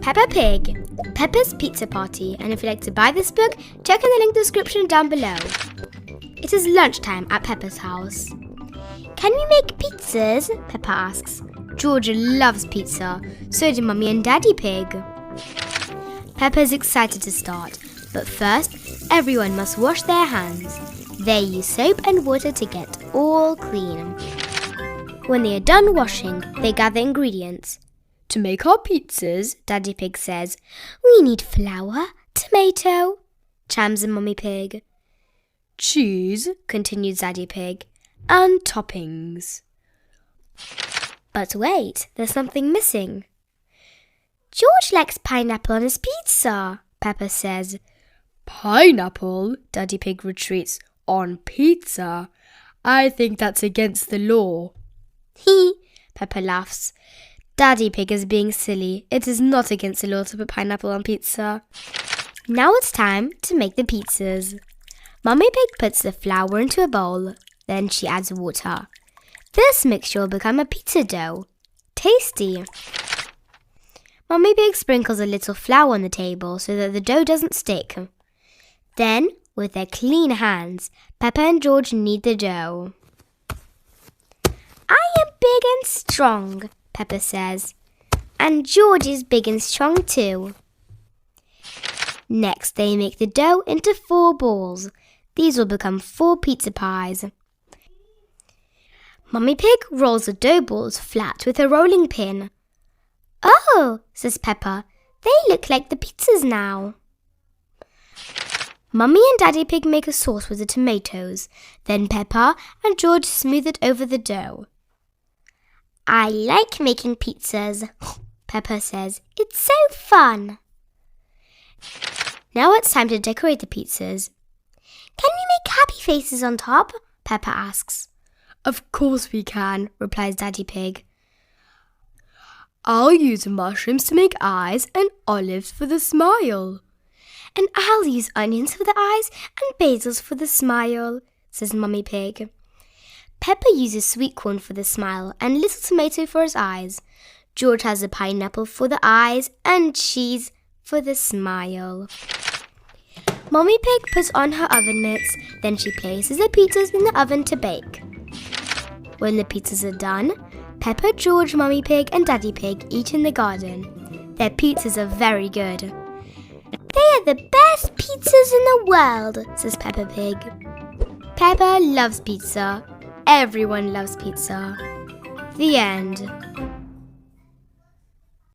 Peppa Pig, Peppa's Pizza Party, and if you'd like to buy this book, check in the link description down below. It is lunchtime at Peppa's house. Can we make pizzas? Peppa asks. Georgia loves pizza, so do Mummy and Daddy Pig. Peppa is excited to start, but first, everyone must wash their hands. They use soap and water to get all clean. When they are done washing, they gather ingredients. To make our pizzas, Daddy Pig says, we need flour, tomato, chimes in Mummy Pig. Cheese, continues Daddy Pig, and toppings. But wait, there's something missing. George likes pineapple on his pizza, Peppa says. Pineapple? Daddy Pig retreats. On pizza? I think that's against the law. Peppa laughs. Daddy Pig is being silly. It is not against the law to put pineapple on pizza. Now it's time to make the pizzas. Mummy Pig puts the flour into a bowl. Then she adds water. This mixture will become a pizza dough. Tasty! Mummy Pig sprinkles a little flour on the table so that the dough doesn't stick. Then, with their clean hands, Peppa and George knead the dough. I am big and strong, Peppa says. And George is big and strong too. Next, they make the dough into 4 balls. These will become 4 pizza pies. Mummy Pig rolls the dough balls flat with a rolling pin. Oh, says Peppa, they look like the pizzas now. Mummy and Daddy Pig make a sauce with the tomatoes. Then Peppa and George smooth it over the dough. I like making pizzas, Peppa says. It's so fun. Now it's time to decorate the pizzas. Can we make happy faces on top? Peppa asks. Of course we can, replies Daddy Pig. I'll use mushrooms to make eyes and olives for the smile. And I'll use onions for the eyes and basils for the smile, says Mummy Pig. Peppa uses sweet corn for the smile and little tomato for his eyes. George has a pineapple for the eyes and cheese for the smile. Mummy Pig puts on her oven mitts, then she places the pizzas in the oven to bake. When the pizzas are done, Peppa, George, Mummy Pig and Daddy Pig eat in the garden. Their pizzas are very good. They are the best pizzas in the world, says Peppa Pig. Peppa loves pizza. Everyone loves pizza. The end.